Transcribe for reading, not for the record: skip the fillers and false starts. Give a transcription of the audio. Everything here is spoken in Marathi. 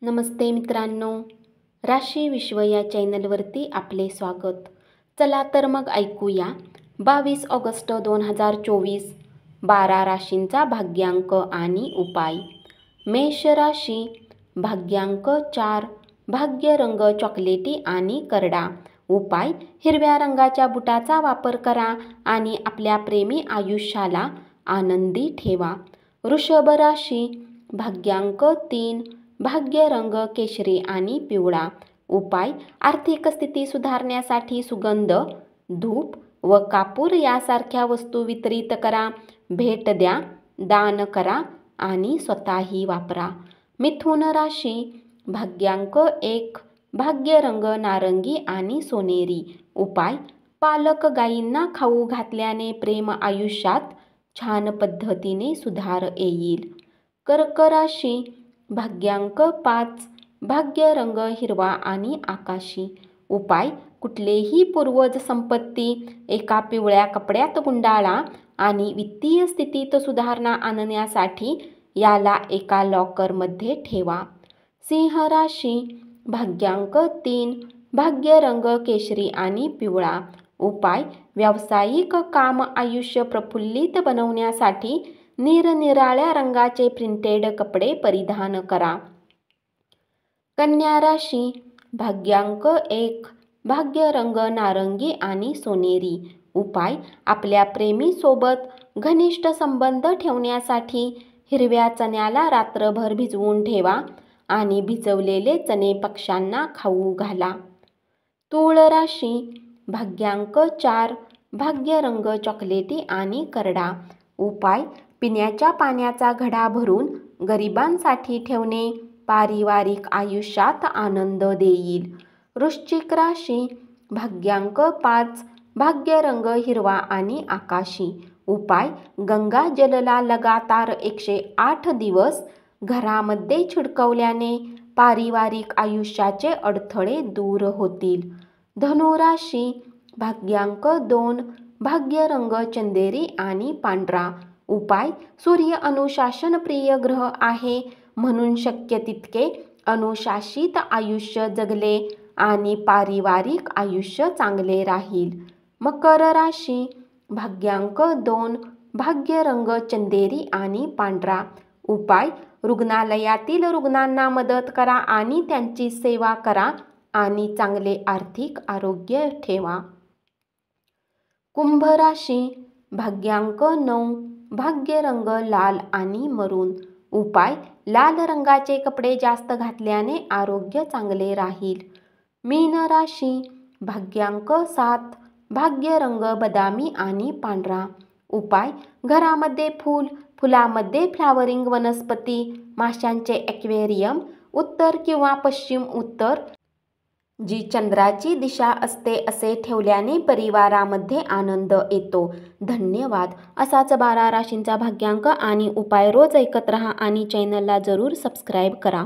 नमस्ते मित्रांनो, राशी विश्व या चॅनलवरती आपले स्वागत. चला तर मग ऐकूया 22 ऑगस्ट 2024 12 राशींचा भाग्यांक आणि उपाय. मेष राशी, भाग्यांक 4, भाग्य रंग चॉकलेटी आणि करडा. उपाय: हिरव्या रंगाच्या बुटाचा वापर करा आणि आपल्या प्रेमी आयुष्याला आनंदी ठेवा. वृषभ राशी, भाग्यांक 3, भाग्य रंग केशरी आणि पिवळा. उपाय: आर्थिक स्थिती सुधारण्यासाठी सुगंध, धूप व कापूर यासारख्या वस्तू वितरित करा. भेट द्या, दान करा आणि स्वतःही वापरा. मिथुन राशी, भाग्यांक 1, भाग्य रंग नारंगी आणि सोनेरी. उपाय: पालक गायींना खाऊ घातल्याने प्रेम आयुष्यात छान पद्धतीने सुधार येईल. कर्क राशी, भाग्यांक 5, भाग्य रंग हिरवा आणि आकाशी. उपाय: कुठलेही पूर्वज संपत्ती एका पिवळ्या कपड्यात गुंडाळा आणि वित्तीय स्थितीत सुधारणा आणण्यासाठी याला एका लॉकरमध्ये ठेवा. सिंह राशी, भाग्यांक 3, भाग्य रंग केशरी आणि पिवळा. उपाय: व्यावसायिक काम आयुष्य प्रफुल्लित बनवण्यासाठी निरनिराळ्या रंगाचे प्रिंटेड कपडे परिधान करा. कन्या राशी, भाग्यांक 1, भाग्य रंग नारंगी आणि सोनेरी. उपाय: आपल्या प्रेमीसोबत घनिष्ठ संबंध ठेवण्यासाठी हिरव्या चण्याला रात्रभर भिजवून ठेवा आणि भिजवलेले चणे पक्ष्यांना खाऊ घाला. तूळ राशी, भाग्यांक 4, भाग्य रंग चॉकलेटी आणि करडा. उपाय: पिण्याच्या पाण्याचा घडा भरून गरिबांसाठी ठेवणे पारिवारिक आयुष्यात आनंद देईल. वृश्चिक राशी, भाग्यांक 5, भाग्य रंग हिरवा आणि आकाशी. उपाय: गंगा जलला लगातार 108 दिवस घरामध्ये छिडकवल्याने पारिवारिक आयुष्याचे अडथळे दूर होतील. धनु राशी, भाग्यांक 2, भाग्य रंग चंदेरी आणि पांढरा. उपाय: सूर्य अनुशासन प्रिय ग्रह आहे, म्हणून शक्य तितके अनुशासित आयुष्य जगले आणि पारिवारिक आयुष्य चांगले राहील. मकर राशी, भाग्यांक 2, भाग्य रंग चंदेरी आणि पांढरा. उपाय: रुग्णालयातील रुग्णांना मदत करा आणि त्यांची सेवा करा आणि चांगले आर्थिक आरोग्य ठेवा. कुंभ राशी, भाग्यांक 9, भाग्य रंग लाल आणि मरून. उपाय: लाल रंगाचे कपडे जास्त घातल्याने आरोग्य चांगले राहील. मीन राशी, भाग्यांक 7, भाग्य रंग बदामी आणि पांढरा. उपाय: घरामध्ये फुलामध्ये फ्लॉवरिंग वनस्पती, माशांचे ॲक्वेरियम, उत्तर किंवा पश्चिम उत्तर जी चंद्राची दिशा असते असे ठेवल्याने परिवारामध्ये आनंद येतो. धन्यवाद. असाच 12 राशींचा भाग्यांक आणि उपाय रोज ऐकत रहा आणि चॅनलला जरूर सबस्क्राईब करा.